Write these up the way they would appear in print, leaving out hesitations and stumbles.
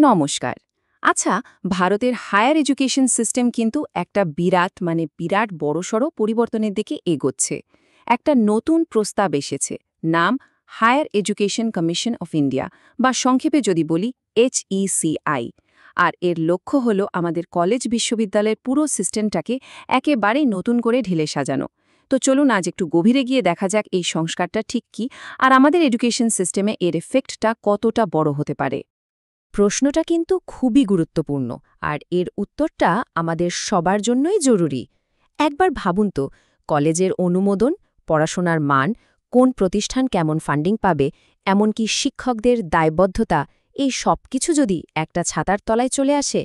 নমস্কার। আচ্ছা, ভারতের হায়ার এডুকেশন সিস্টেম কিন্তু একটা বিরাট বড়সড় পরিবর্তনের দিকে এগোচ্ছে। একটা নতুন প্রস্তাব এসেছে, নাম higher education commission of India, বা সংক্ষেপে যদি বলি HECI। আর এর লক্ষ্য হলো আমাদের কলেজ বিশ্ববিদ্যালয়ের পুরো সিস্টেমটাকে একেবারেই নতুন করে ঢেলে সাজানো। তো চলুন আজ একটু গভীরে গিয়ে দেখা যাক এই সংস্কারটা ঠিক কী, আর আমাদের এডুকেশন সিস্টেমে এর এফেক্টটা কতটা বড় হতে পারে। প্রশ্নটা কিন্তু খুবই গুরুত্বপূর্ণ, আর এর উত্তরটা আমাদের সবার জন্যই জরুরি। একবার ভাবুন তো, কলেজের অনুমোদন, পড়াশোনার মান, কোন প্রতিষ্ঠান কেমন ফান্ডিং পাবে, এমনকি শিক্ষকদের দায়বদ্ধতা, এই সব কিছু যদি একটা ছাতার তলায় চলে আসে।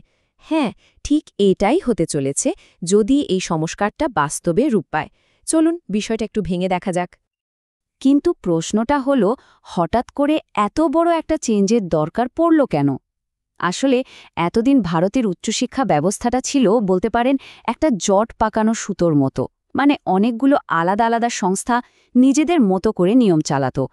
হ্যাঁ, ঠিক এটাই হতে চলেছে যদি এই সংস্কারটা বাস্তবে রূপ পায়। চলুন বিষয়টা একটু ভেঙে দেখা যাক। কিন্তু প্রশ্নটা হলো, হঠাৎ করে এত বড় একটা চেঞ্জের দরকার পড়ল কেন? আসলে এতদিন ভারতের উচ্চশিক্ষা ব্যবস্থাটা ছিল বলতে পারেন একটা জট পাকানো সুতোর মতো। মানে অনেকগুলো আলাদা আলাদা সংস্থা নিজেদের মতো করে নিয়ম চালাতো।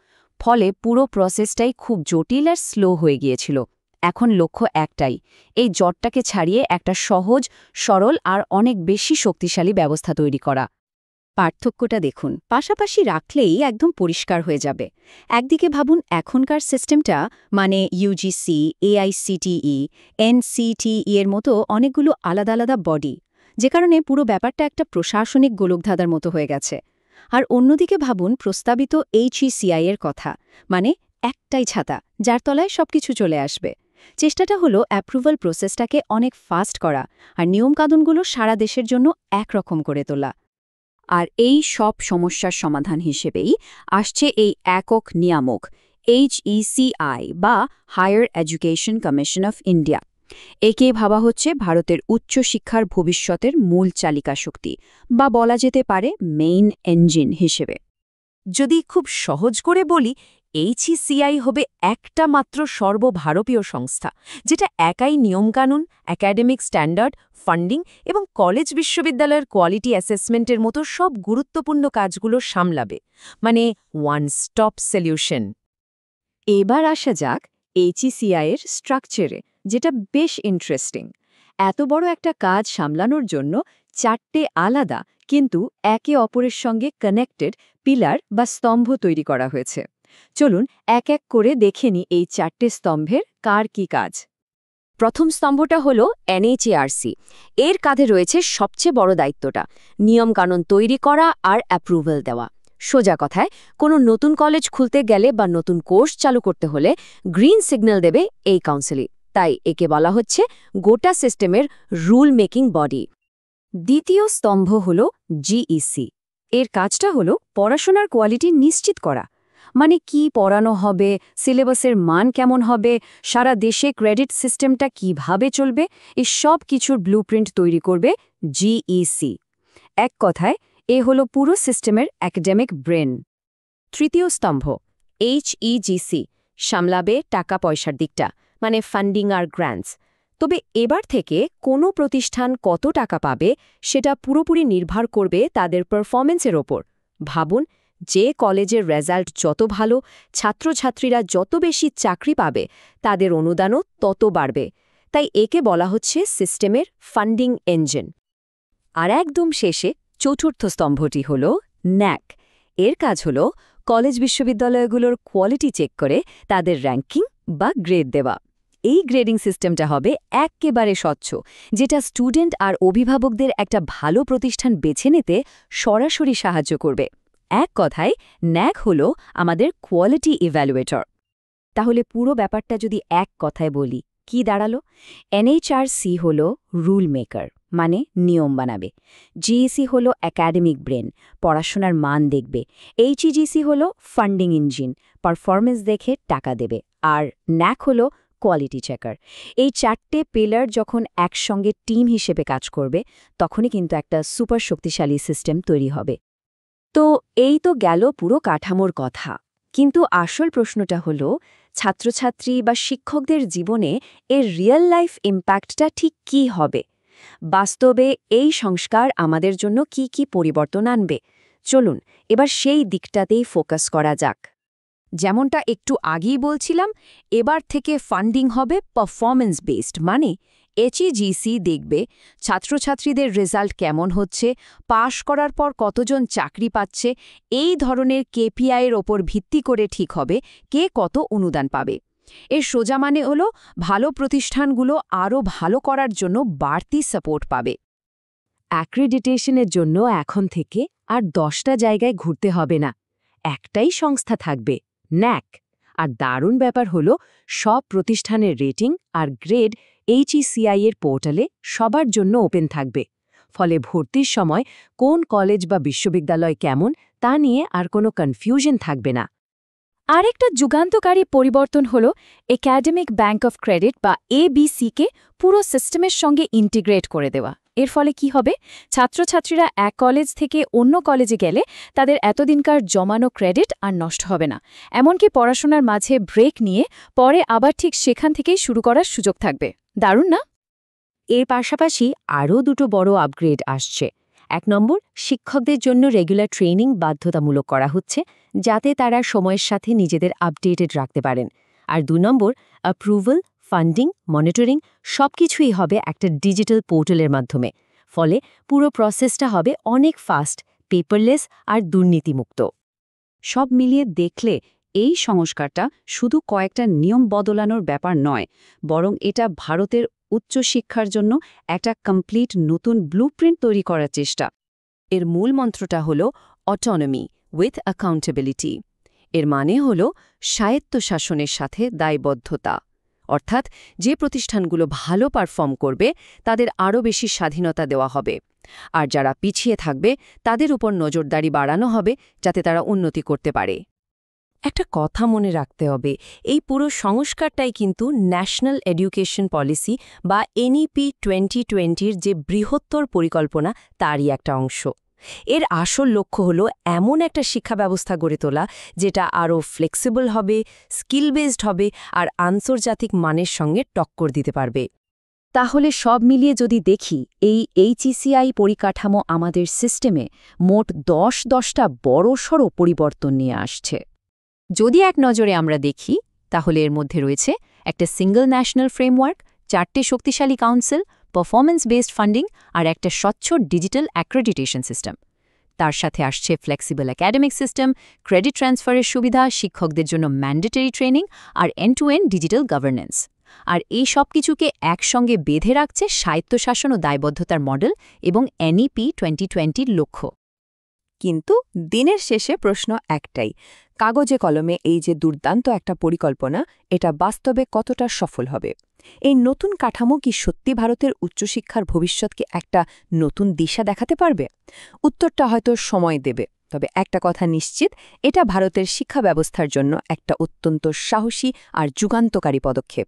ফলে পুরো প্রসেসটাই খুব জটিল আর স্লো হয়ে গিয়েছিল। এখন লক্ষ্য একটাই, এই জটটাকে ছাড়িয়ে একটা সহজ, সরল আর অনেক বেশি শক্তিশালী ব্যবস্থা তৈরি করা। পার্থক্যটা দেখুন, পাশাপাশি রাখলেই একদম পরিষ্কার হয়ে যাবে। একদিকে ভাবুন এখনকার সিস্টেমটা, মানে ইউজিসি, AICTE, NCTE এর মতো অনেকগুলো আলাদা আলাদা বডি, যে কারণে পুরো ব্যাপারটা একটা প্রশাসনিক গোলকধাঁধার মতো হয়ে গেছে। আর অন্যদিকে ভাবুন প্রস্তাবিত HECI এর কথা, মানে একটাই ছাতা যার তলায় সবকিছু চলে আসবে। চেষ্টাটা হলো অ্যাপ্রুভাল প্রসেসটাকে অনেক ফাস্ট করা আর নিয়মকানুনগুলো সারা দেশের জন্য একরকম করে তোলা। আর এই সব সমস্যার সমাধান হিসেবেই আসছে এই একক নিয়ামক HECI বা higher education commission of India. একে ভাবা হচ্ছে ভারতের উচ্চশিক্ষার ভবিষ্যতের মূল চালিকা শক্তি, বা বলা যেতে পারে মেইন ইঞ্জিন হিসেবে। যদি খুব সহজ করে বলি, HECI হবে একটা মাত্র সর্বভারতীয় সংস্থা, যেটা একাই নিয়মকানুন, একাডেমিক স্ট্যান্ডার্ড, ফান্ডিং এবং কলেজ বিশ্ববিদ্যালয়ের কোয়ালিটি অ্যাসেসমেন্টের মতো সব গুরুত্বপূর্ণ কাজগুলো সামলাবে। মানে ওয়ান স্টপ সলিউশন। এবার আসা যাক HECI এর স্ট্রাকচারে, যেটা বেশ ইন্টারেস্টিং। এত বড় একটা কাজ সামলানোর জন্য 4টে আলাদা কিন্তু একে অপরের সঙ্গে কানেক্টেড পিলার বা স্তম্ভ তৈরি করা হয়েছে। চলুন এক এক করে দেখে নিই এই 4টে স্তম্ভের কার কি কাজ। প্রথম স্তম্ভটা হলো NHARC। এর কাঁধে রয়েছে সবচেয়ে বড় দায়িত্বটা, নিয়মকানুন তৈরি করা আর অ্যাপ্রুভাল দেওয়া। সোজা কথায়, কোনো নতুন কলেজ খুলতে গেলে বা নতুন কোর্স চালু করতে হলে গ্রিন সিগন্যাল দেবে এই কাউন্সিলই। তাই একে বলা হচ্ছে গোটা সিস্টেমের রুল মেকিং বডি। দ্বিতীয় স্তম্ভ হল GEC। এর কাজটা হলো পড়াশোনার কোয়ালিটি নিশ্চিত করা। মানে কি পড়ানো হবে, সিলেবাসের মান কেমন হবে, সারা দেশে ক্রেডিট সিস্টেমটা কিভাবে চলবে, এই সব কিছুর ব্লুপ্রিন্ট তৈরি করবে GEC। এক কথায়, এ হলো পুরো সিস্টেমের একাডেমিক ব্রেন। তৃতীয় স্তম্ভ HEGC সামলাবে টাকা পয়সার দিকটা, মানে ফান্ডিং আর গ্র্যান্টস। তবে এবার থেকে কোনো প্রতিষ্ঠান কত টাকা পাবে সেটা পুরোপুরি নির্ভর করবে তাদের পারফরমেন্সের ওপর। ভাবুন, যে কলেজের রেজাল্ট যত ভালো, ছাত্রছাত্রীরা যত বেশি চাকরি পাবে, তাদের অনুদানও তত বাড়বে। তাই একে বলা হচ্ছে সিস্টেমের ফান্ডিং ইঞ্জিন। আর একদম শেষে চতুর্থ স্তম্ভটি হল NAC। এর কাজ হল কলেজ বিশ্ববিদ্যালয়গুলোর কোয়ালিটি চেক করে তাদের র্যাঙ্কিং বা গ্রেড দেওয়া। এই গ্রেডিং সিস্টেমটা হবে একেবারে স্বচ্ছ, যেটা স্টুডেন্ট আর অভিভাবকদের একটা ভালো প্রতিষ্ঠান বেছে নিতে সরাসরি সাহায্য করবে। এক কথায়, NAC হল আমাদের কোয়ালিটি ইভ্যালুয়েটর। তাহলে পুরো ব্যাপারটা যদি এক কথায় বলি, কি দাঁড়ালো? NHRC হল রুল মেকার, মানে নিয়ম বানাবে। GEC হল একাডেমিক ব্রেন, পড়াশোনার মান দেখবে। HEGC হল ফান্ডিং ইঞ্জিন, পারফরমেন্স দেখে টাকা দেবে। আর NAC হল কোয়ালিটি চেকার। এই 4টে পিলার যখন একসঙ্গে টিম হিসেবে কাজ করবে, তখনই কিন্তু একটা সুপার শক্তিশালী সিস্টেম তৈরি হবে। তো এই তো গেল পুরো কাঠামোর কথা। কিন্তু আসল প্রশ্নটা হলো, ছাত্রছাত্রী বা শিক্ষকদের জীবনে এর রিয়েল লাইফ ইম্প্যাক্টটা ঠিক কী হবে? বাস্তবে এই সংস্কার আমাদের জন্য কি কি পরিবর্তন আনবে? চলুন এবার সেই দিকটাতেই ফোকাস করা যাক। যেমনটা একটু আগেই বলছিলাম, এবার থেকে ফান্ডিং হবে পারফরম্যান্স বেসড, মানে এইচইজিসি দেখবে ছাত্রছাত্রীদের রেজাল্ট কেমন হচ্ছে, পাশ করার পর কতজন চাকরি পাচ্ছে, এই ধরনের কেপিআইয়ের ওপর ভিত্তি করে ঠিক হবে কে কত অনুদান পাবে। এর সোজা মানে হলো ভালো প্রতিষ্ঠানগুলো আরও ভালো করার জন্য বাড়তি সাপোর্ট পাবে। অ্যাক্রিডিটেশনের জন্য এখন থেকে আর 10টা জায়গায় ঘুরতে হবে না, একটাই সংস্থা থাকবে, ন্যাক। আর দারুণ ব্যাপার হলো সব প্রতিষ্ঠানের রেটিং আর গ্রেড এইচইসিআই এর পোর্টালে সবার জন্য ওপেন থাকবে। ফলে ভর্তির সময় কোন কলেজ বা বিশ্ববিদ্যালয় কেমন তা নিয়ে আর কোনো কনফিউশন থাকবে না। আরেকটা যুগান্তকারী পরিবর্তন হল একাডেমিক ব্যাংক অফ ক্রেডিট বা এবিসিকে পুরো সিস্টেমের সঙ্গে ইন্টিগ্রেট করে দেওয়া। এর ফলে কি হবে, ছাত্রছাত্রীরা এক কলেজ থেকে অন্য কলেজে গেলে তাদের এতদিনকার জমানো ক্রেডিট আর নষ্ট হবে না। এমনকি পড়াশোনার মাঝে ব্রেক নিয়ে পরে আবার ঠিক সেখান থেকেই শুরু করার সুযোগ থাকবে। দারুণ না? এর পাশাপাশি আরও দুটো বড় আপগ্রেড আসছে। 1 নম্বর, শিক্ষকদের জন্য রেগুলার ট্রেনিং বাধ্যতামূলক করা হচ্ছে, যাতে তারা সময়ের সাথে নিজেদের আপডেটেড রাখতে পারেন। আর 2 নম্বর, অ্যাপ্রুভাল, ফান্ডিং, মনিটরিং সবকিছুই হবে একটা ডিজিটাল পোর্টালের মাধ্যমে। ফলে পুরো প্রসেসটা হবে অনেক ফাস্ট, পেপারলেস আর দুর্নীতিমুক্ত। সব মিলিয়ে দেখলে এই সংস্কারটা শুধু কয়েকটা নিয়ম বদলানোর ব্যাপার নয়, বরং এটা ভারতের উচ্চশিক্ষার জন্য একটা কমপ্লিট নতুন ব্লুপ্রিন্ট তৈরি করার চেষ্টা। এর মূল মন্ত্রটা হল অটোনমি উইথ অ্যাকাউন্টেবিলিটি। এর মানে হল স্বায়ত্তশাসনের সাথে দায়বদ্ধতা। অর্থাৎ যে প্রতিষ্ঠানগুলো ভালো পারফর্ম করবে তাদের আরও বেশি স্বাধীনতা দেওয়া হবে, আর যারা পিছিয়ে থাকবে তাদের উপর নজরদারি বাড়ানো হবে যাতে তারা উন্নতি করতে পারে। একটা কথা মনে রাখতে হবে, এই পুরো সংস্কারটাই কিন্তু ন্যাশনাল এডুকেশন পলিসি বা এনইপি 2020-র যে বৃহত্তর পরিকল্পনা তারই একটা অংশ। এর আসল লক্ষ্য হলো এমন একটা শিক্ষা ব্যবস্থা গড়ে তোলা যেটা আরও ফ্লেক্সিবল হবে, স্কিল বেসড হবে আর আন্তর্জাতিক মানের সঙ্গে টক্কর দিতে পারবে। তাহলে সব মিলিয়ে যদি দেখি, এই এইচইসিআই পরিকাঠামো আমাদের সিস্টেমে মোট 10টা বড়সড় পরিবর্তন নিয়ে আসছে। যদি এক নজরে আমরা দেখি, তাহলে এর মধ্যে রয়েছে একটা সিঙ্গল ন্যাশনাল ফ্রেমওয়ার্ক, 4টে শক্তিশালী কাউন্সিল, পারফরম্যান্স বেসড ফান্ডিং আর একটা স্বচ্ছ ডিজিটাল অ্যাক্রেডিটেশন সিস্টেম। তার সাথে আসছে ফ্লেক্সিবল একাডেমিক সিস্টেম, ক্রেডিট ট্রান্সফারের সুবিধা, শিক্ষকদের জন্য ম্যান্ডেটরি ট্রেনিং আর end to end digital governance. আর এই সব কিছুকে একসঙ্গে বেঁধে রাখছে স্বায়ত্তশাসন ও দায়বদ্ধতার মডেল এবং এনইপি 2020-র লক্ষ্য। কিন্তু দিনের শেষে প্রশ্ন একটাই, কাগজে কলমে এই যে দুর্দান্ত একটা পরিকল্পনা, এটা বাস্তবে কতটা সফল হবে? এই নতুন কাঠামো কি সত্যি ভারতের উচ্চশিক্ষার ভবিষ্যৎকে একটা নতুন দিশা দেখাতে পারবে? উত্তরটা হয়তো সময় দেবে, তবে একটা কথা নিশ্চিত, এটা ভারতের শিক্ষা ব্যবস্থার জন্য একটা অত্যন্ত সাহসী আর যুগান্তকারী পদক্ষেপ।